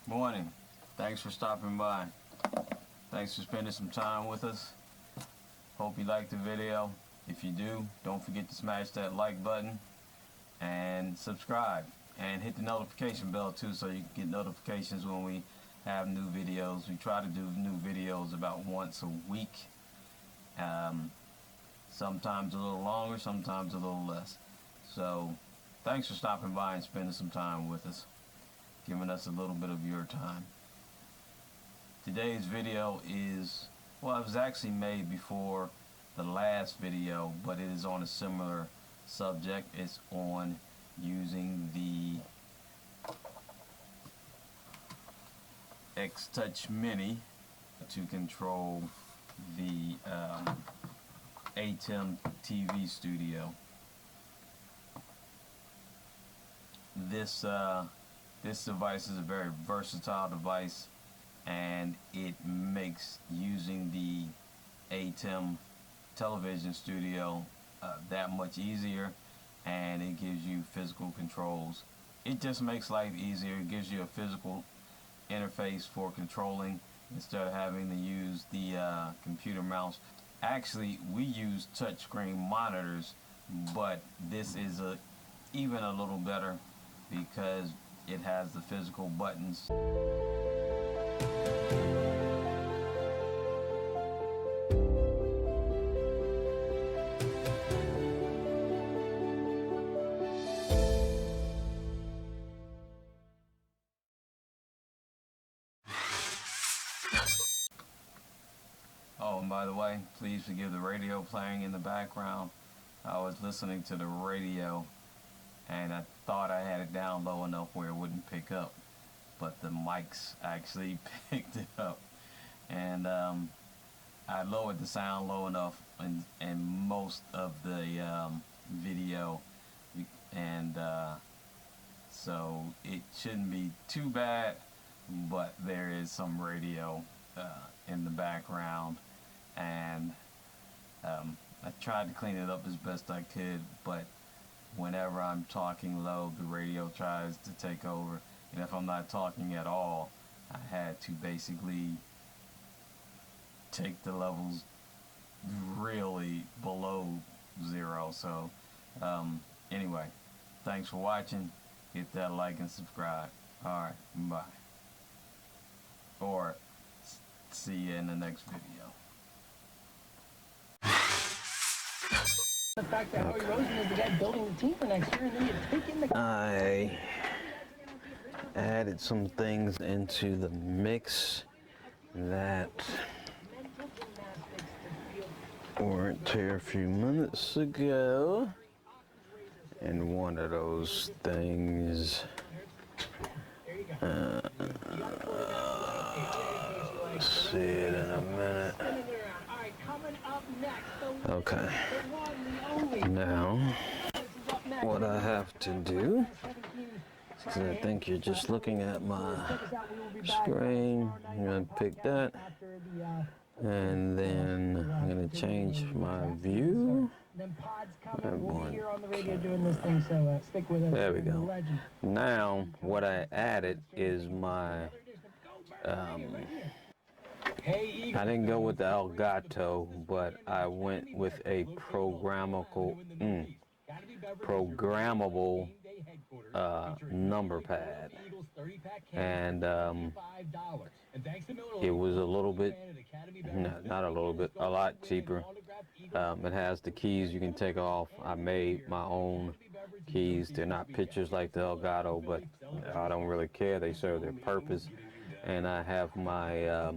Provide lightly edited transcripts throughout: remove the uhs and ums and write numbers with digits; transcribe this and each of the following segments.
Morning. Thanks for stopping by. Thanks for spending some time with us. Hope you liked the video. If you do, don't forget to smash that like button and subscribe and hit the notification bell too, so you can get notifications when we have new videos. We try to do new videos about once a week. Sometimes a little longer, sometimes a little less. So thanks for stopping by and spending some time with us, giving us a little bit of your time. Today's video is, well, it was actually made before the last video, but it is on a similar subject. It's on using the xTouch Mini to control the ATEM TV Studio. This device is a very versatile device, and it makes using the ATEM television studio that much easier, and it gives you physical controls. It just makes life easier. It gives you a physical interface for controlling instead of having to use the computer mouse. Actually, we use touchscreen monitors, but this is even a little better because it has the physical buttons. Oh, and by the way, please forgive the radio playing in the background. I was listening to the radio and I thought I had it down low enough where it wouldn't pick up, but the mics actually picked it up. And I lowered the sound low enough in most of the video, and so it shouldn't be too bad, but there is some radio in the background, and I tried to clean it up as best I could, but whenever I'm talking low, the radio tries to take over, and if I'm not talking at all, I had to basically take the levels really below zero. So anyway, thanks for watching. Hit that like and subscribe. Alright, bye. Or see you in the next video. The fact that Howie Rosen is the guy building the team for next year, and then you take in the... I added some things into the mix that weren't here a few minutes ago, and one of those things see it in a minute. Okay, now what I have to do, because I think you're just looking at my screen, I'm going to pick that, and then I'm going to change my view. There we go. Now what I added is my I didn't go with the Elgato, but I went with a programmable number pad, and it was a little bit, not a little bit, a lot cheaper. It has the keys you can take off. I made my own keys. They're not pictures like the Elgato, but I don't really care. They serve their purpose, and I have my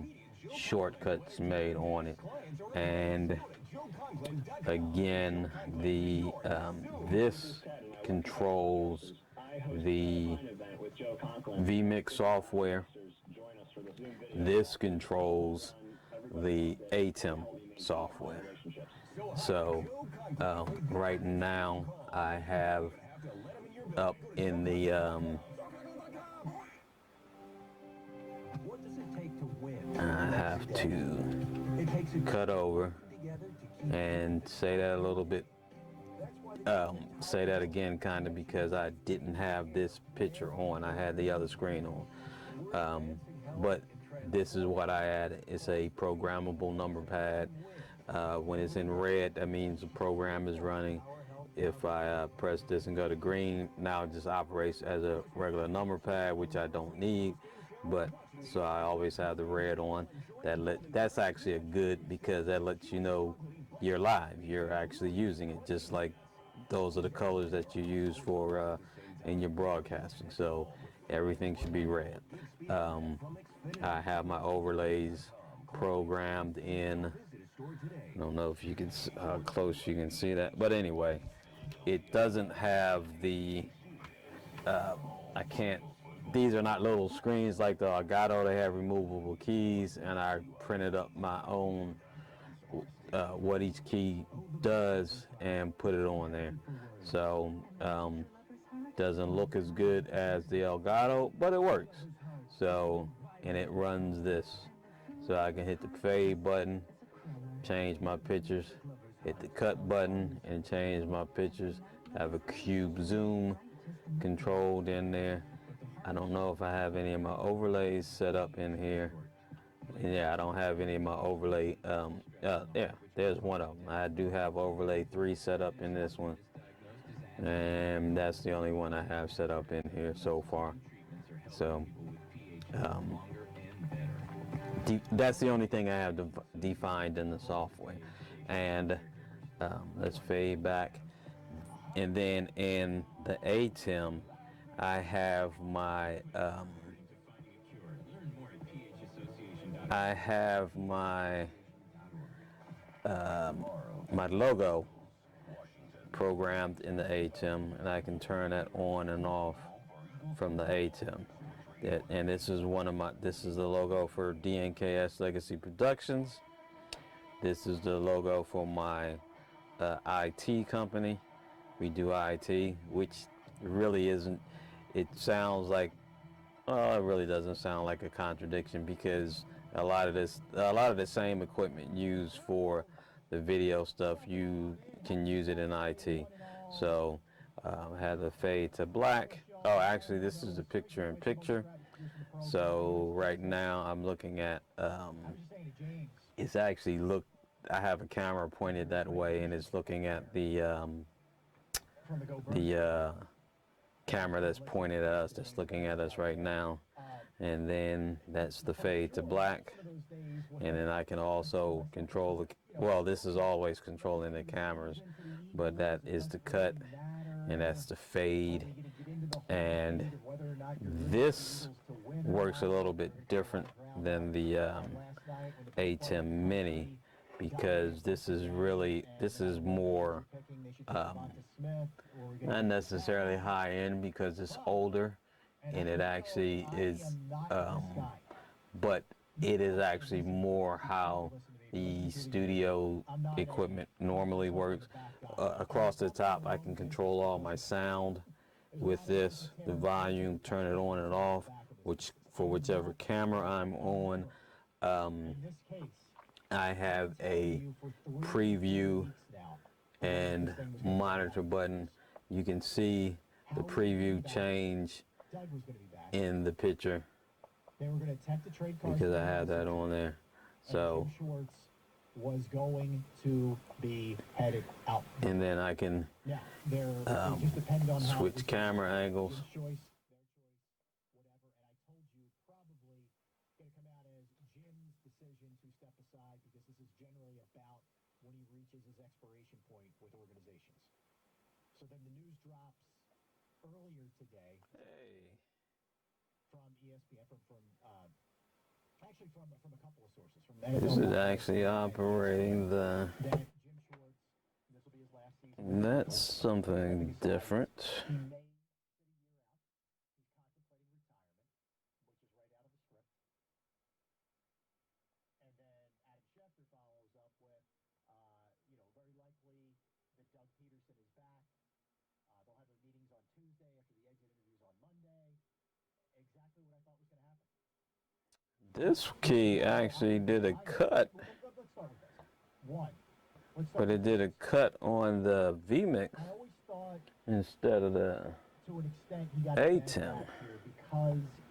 shortcuts made on it. And again, the this controls the vMix software. This controls the ATEM software. So right now I have up in the I have to cut over and say that a little bit, say that again kind of, because I didn't have this picture on. I had the other screen on. But this is what I added. It's a programmable number pad. When it's in red, that means the program is running. If I press this and go to green, now it just operates as a regular number pad, which I don't need. But so I always have the red on. That's actually a good, because that lets you know you're live. You're actually using it, just like those are the colors that you use for in your broadcasting. So everything should be red. I have my overlays programmed in. I don't know if you can how close you can see that, but anyway, it doesn't have the. I can't. These are not little screens like the Elgato. They have removable keys, and I printed up my own what each key does and put it on there. So doesn't look as good as the Elgato, but it works. So, and it runs this. So I can hit the fade button, change my pictures, hit the cut button and change my pictures. I have a cube zoom controlled in there. I don't know if I have any of my overlays set up in here. Yeah, I don't have any of my overlay. Yeah, there's one of them. I do have overlay 3 set up in this one. And that's the only one I have set up in here so far. So that's the only thing I have defined in the software. And let's fade back. And then in the ATEM, I have my my logo programmed in the ATEM, and I can turn that on and off from the ATEM. And this is this is the logo for DNKS Legacy Productions. This is the logo for my IT company. We do IT, which really isn't. It sounds like, well, it really doesn't sound like a contradiction, because a lot of the same equipment used for the video stuff, you can use it in IT. So I have the fade to black. Oh, actually, this is the picture-in-picture. So right now I'm looking at, it's actually I have a camera pointed that way, and it's looking at the camera that's pointed at us, that's looking at us right now. And then that's the fade to black. And then I can also control well, this is always controlling the cameras, but that is the cut, and that's the fade. And this works a little bit different than the ATEM Mini, because this is more not necessarily high end, because it's older, and it actually is but it is actually more how the studio equipment normally works. Across the top, I can control all my sound with this, the volume, turn it on and off, for whichever camera I'm on. I have a preview and monitor button. You can see the preview change in the picture because I have that on there. So was going to be headed out. And then I can switch camera angles. When he reaches his expiration point with organizations. So then the news drops earlier today from ESPN, actually from a couple of sources. This is actually operating the. That's something different. This key actually did a cut, but it did a cut on the vMix instead of the ATEM.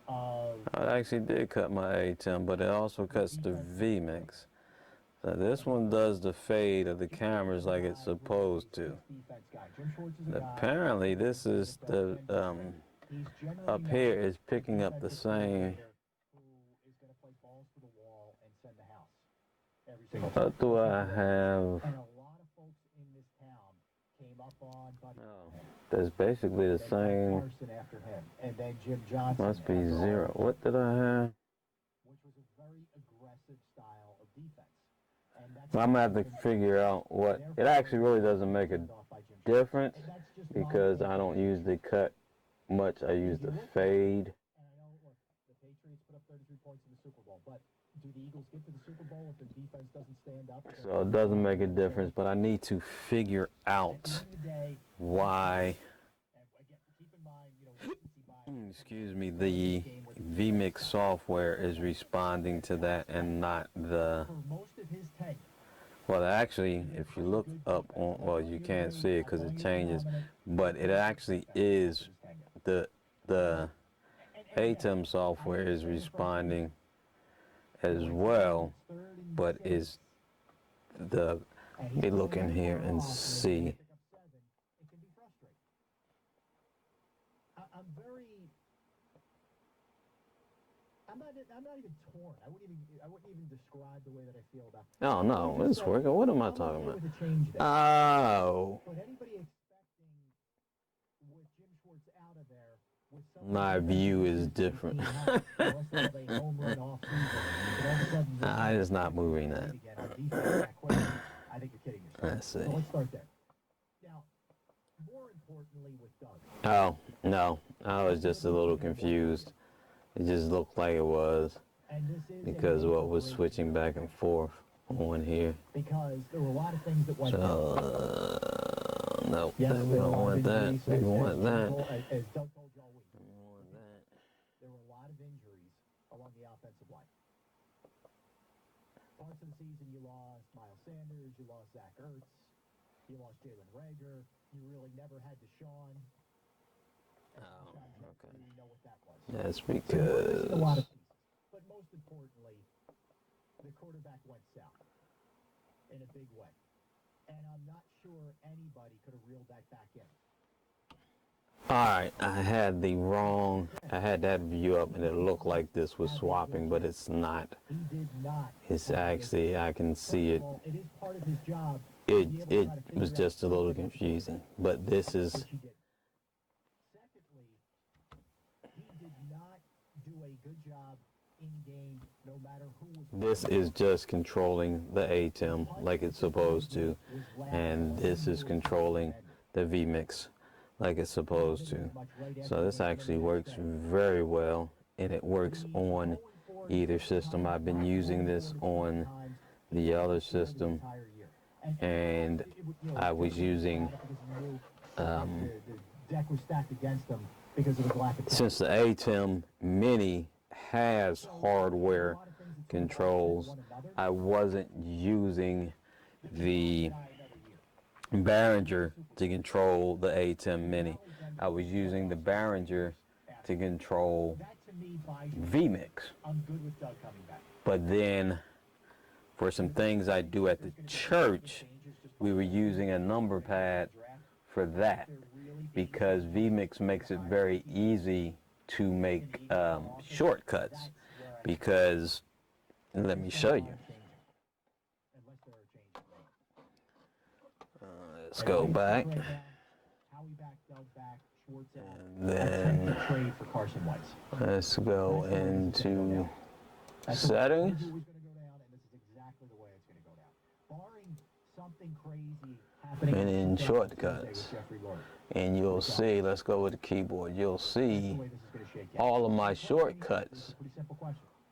I actually did cut my ATEM, but it also cuts the vMix. So this one does the fade of the cameras like it's supposed to. Apparently this is the, up here is picking up the same. What do I have? Oh, that's basically the same. Must be 0. What did I have? I'm gonna have to figure out what. It actually really doesn't make a difference because I don't use the cut much. I use the fade. So it doesn't make a difference, but I need to figure out why, excuse me, the vMix software is responding to that and not the, well, actually, if you look up on, well, you can't see it because it changes, but it actually is the ATEM software is responding as well, but is the, let me look in here and see. I'm not even torn. I wouldn't even describe the way that I feel about. Oh no, it's working. What am I talking about? Oh. My view is different. I is not moving that. I think you're kidding yourself. Let's see. So let's start there. Now, more importantly with Doug. Oh, no. I was just a little confused. It just looked like it was because what was switching back and forth on here. Because there were a lot of things that went no, we don't want that. We want that. As Doug told you all week, there were a lot of injuries along the offensive line. Parts of the season you lost Miles Sanders, you lost Zach Ertz, you lost Jalen Reagor, you really never had Deshaun. Oh, okay. You know what that was. That's because. A lot of pieces. But most importantly, the quarterback went south in a big way. And I'm not sure anybody could have reeled that back in. Alright, I had that view up and it looked like this was swapping, but it's not. It's actually, I can see it. It is part of his job. It was just a little confusing, but this is. Secondly, he did not do a good job in game, no matter who was. This is just controlling the ATEM like it's supposed to, and this is controlling the vMix like it's supposed to. So this actually works very well, and it works on either system. I've been using this on the other system, and I was using since the ATEM Mini has hardware controls, I wasn't using the Behringer to control the ATEM Mini. I was using the Behringer to control vMix. But then for some things I do at the church, we were using a number pad for that because vMix makes it very easy to make shortcuts. Because, let me show you. Let's go back. And then let's go into settings. And in shortcuts. And you'll see, let's go with the keyboard. You'll see all of my shortcuts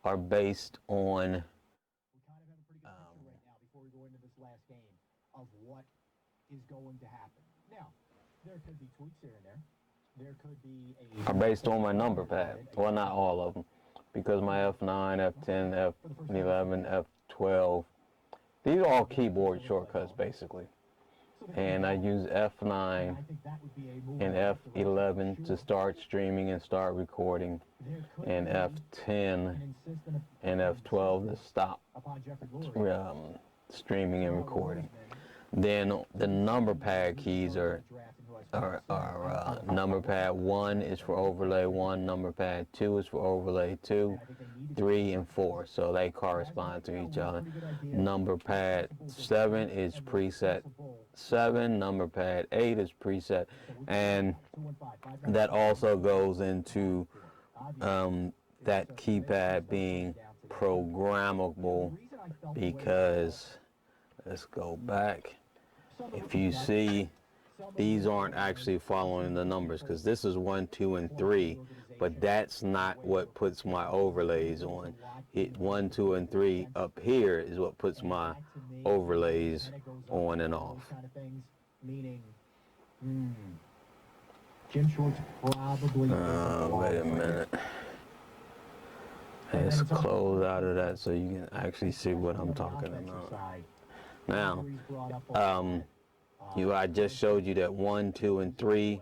are based on is going to happen. Now, there could be tweaks here and there. There could be are based on my number pad. Well, not all of them, because my F9, F10, F11, F12, these are all keyboard shortcuts, basically. and I use F9 and F11 to start streaming and start recording, and F10 and F12 to stop streaming and recording. Then the number pad keys are number pad 1 is for overlay 1, number pad 2 is for overlay 2, 3 and 4, so they correspond to each other. Number pad 7 is preset 7, number pad 8 is preset, and that also goes into that keypad being programmable, because let's go back. If you see, these aren't actually following the numbers, because this is 1, 2, and 3, but that's not what puts my overlays on. Hit 1, 2, and 3 up here is what puts my overlays on and off. Jim Schwartz probably. Wait a minute. Let's close out of that so you can actually see what I'm talking about. Now, I just showed you that 1, 2, and 3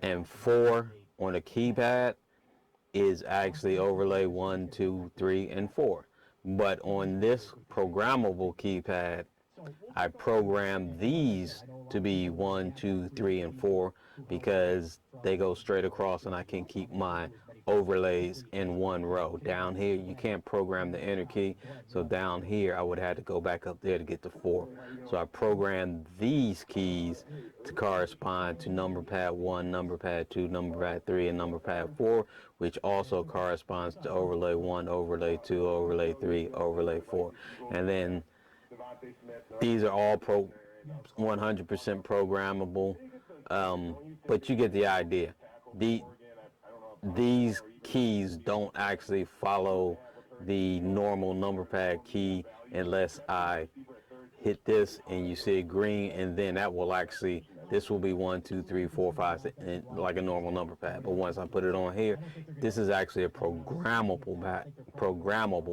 and 4 on a keypad is actually overlay 1, 2, 3, and 4. But on this programmable keypad, I programmed these to be 1, 2, 3, and 4 because they go straight across and I can keep my overlays in one row. Down here, you can't program the enter key, so down here I would have to go back up there to get to 4. So I programmed these keys to correspond to number pad 1, number pad 2, number pad 3, and number pad 4, which also corresponds to overlay 1, overlay 2, overlay 3, overlay 4. And then these are all 100% programmable, but you get the idea. These keys don't actually follow the normal number pad key unless I hit this and you see green, and then that will actually, this will be 1, 2, 3, 4, 5, 6, like a normal number pad. But once I put it on here, this is actually a programmable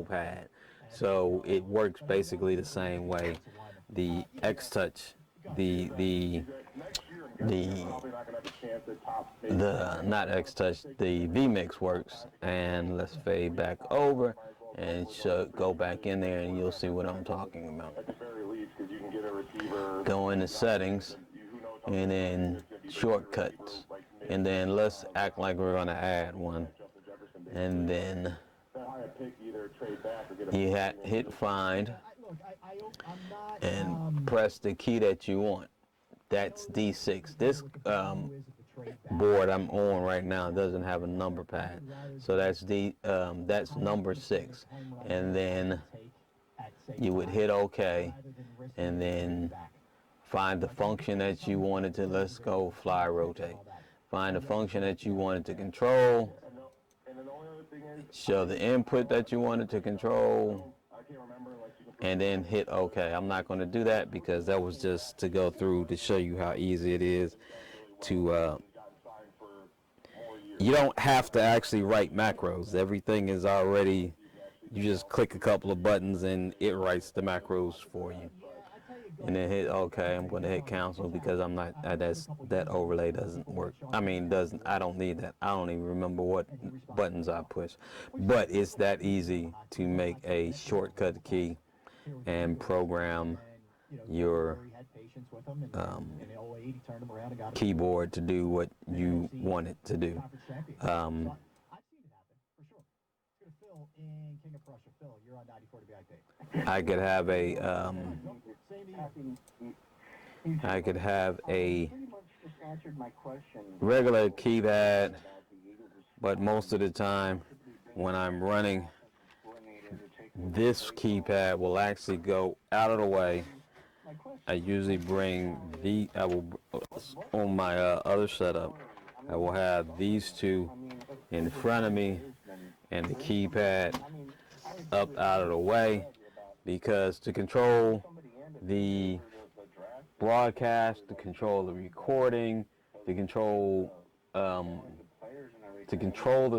pad. So it works basically the same way. The xTouch, not xTouch, the vMix works. And let's fade back over and go back in there and you'll see what I'm talking about. Go into settings and then shortcuts, and then let's act like we're going to add one, and then you hit find and press the key that you want. That's D6. This board I'm on right now doesn't have a number pad, so that's number 6, and then you would hit OK, and then find the function that you wanted to, let's go fly rotate. Find the function that you wanted to control, show the input that you wanted to control, and then hit OK. I'm not going to do that because that was just to go through to show you how easy it is to, you don't have to actually write macros. Everything is already, you just click a couple of buttons and it writes the macros for you. And then hit OK. I'm going to hit cancel because I'm not, that overlay doesn't work. I don't need that. I don't even remember what buttons I push. But it's that easy to make a shortcut key and program your keyboard to do what you want it to do. I could have a regular keypad, but most of the time when I'm running, this keypad will actually go out of the way. I usually bring on my other setup, I will have these two in front of me and the keypad up out of the way, because to control the broadcast, to control the recording, to control the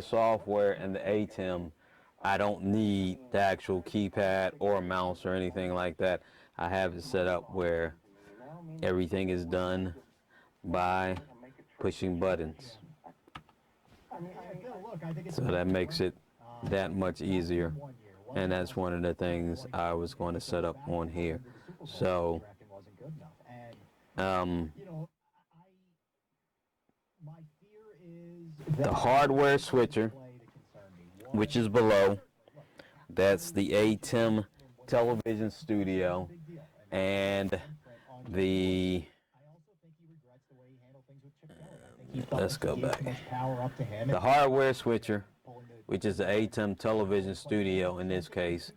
software and the ATEM, I don't need the actual keypad or a mouse or anything like that. I have it set up where everything is done by pushing buttons. So that makes it that much easier. And that's one of the things I was going to set up on here. So, the hardware switcher, which is below, that's the ATEM Television Studio, and the, let's go back, the hardware switcher, which is the ATEM Television Studio in this case,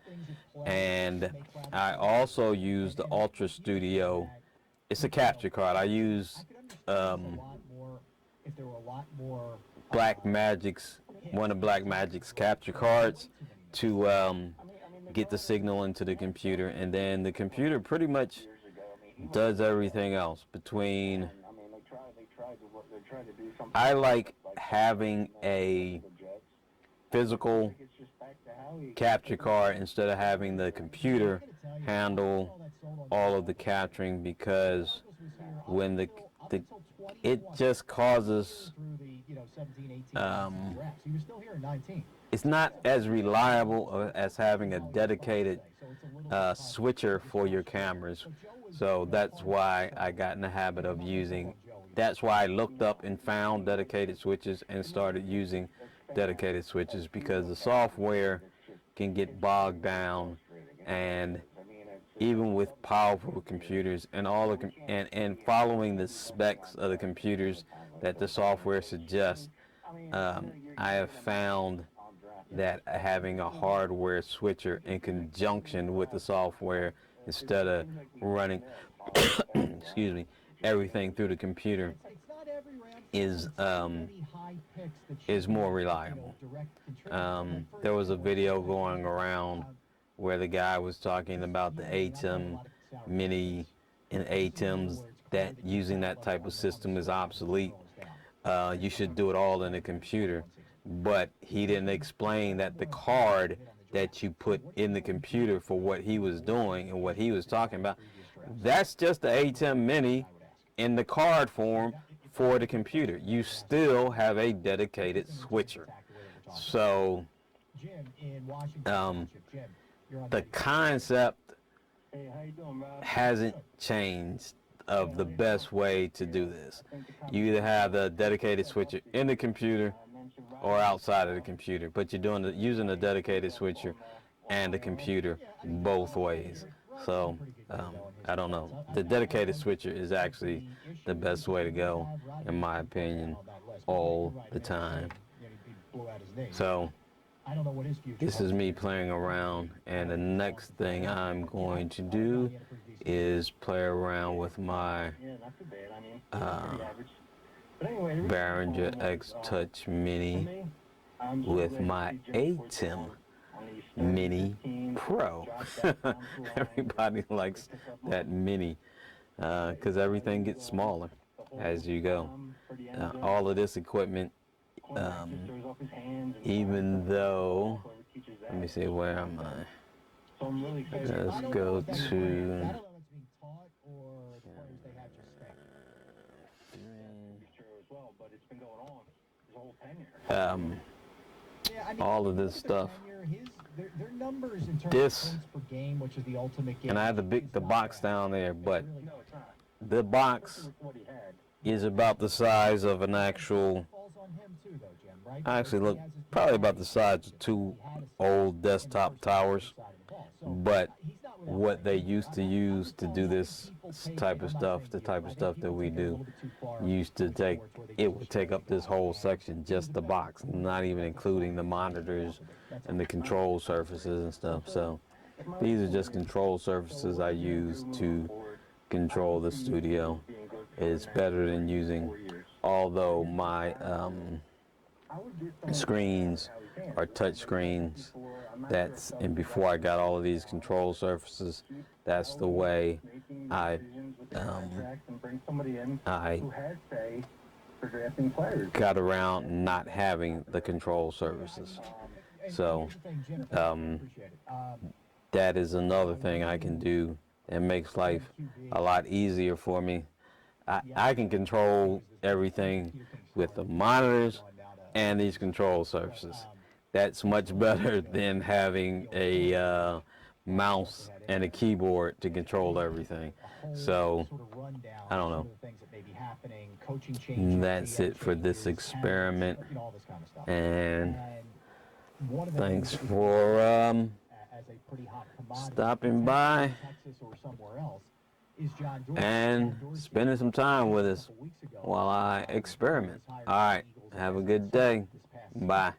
and I also use the Ultra Studio. It's a capture card. I use Blackmagic's, one of Blackmagic's capture cards to get the signal into the computer, and then the computer pretty much does everything else. Between, I like having a physical capture card instead of having the computer handle all of the capturing, because when it just causes it's not as reliable as having a dedicated switcher for your cameras. So that's why I got in the habit of using, that's why I looked up and found dedicated switches and started using dedicated switches, because the software can get bogged down, and even with powerful computers and all the and following the specs of the computers that the software suggests, I have found that having a hardware switcher in conjunction with the software instead of running excuse me, everything through the computer is more reliable. There was a video going around where the guy was talking about the ATEM MIDI and ATEMs, that using that type of system is obsolete. You should do it all in a computer. But he didn't explain that the card that you put in the computer for what he was doing and what he was talking about, that's just the ATEM MIDI in the card form for the computer. You still have a dedicated switcher. So the concept hasn't changed of the best way to do this. You either have the dedicated switcher in the computer or outside of the computer, but you're using the dedicated switcher and the computer both ways. So I don't know. The dedicated switcher is actually the best way to go, in my opinion, all the time. So this is me playing around, and the next thing I'm going to do is play around with my Behringer xTouch Mini with my ATEM Mini Pro. Everybody likes that Mini because everything gets smaller as you go. All of this equipment, even though, let me see, where am I? Let's go to all of this stuff. This, and I have the box down there, but the box is about the size of an actually look probably about the size of two old desktop towers. But what they used to use to do this type of stuff, the type of stuff that we do, it would take up this whole section, just the box, not even including the monitors and the control surfaces and stuff. So these are just control surfaces I use to control the studio. It's better than using, although my screens are touch screens. And before I got all of these control surfaces, that's the way I got around not having the control surfaces. So that is another thing I can do It makes life a lot easier for me. I can control everything with the monitors and these control surfaces. That's much better than having a mouse and a keyboard to control everything. So, I don't know. That's it for this experiment. And thanks for stopping by and spending some time with us while I experiment. All right, have a good day. Bye.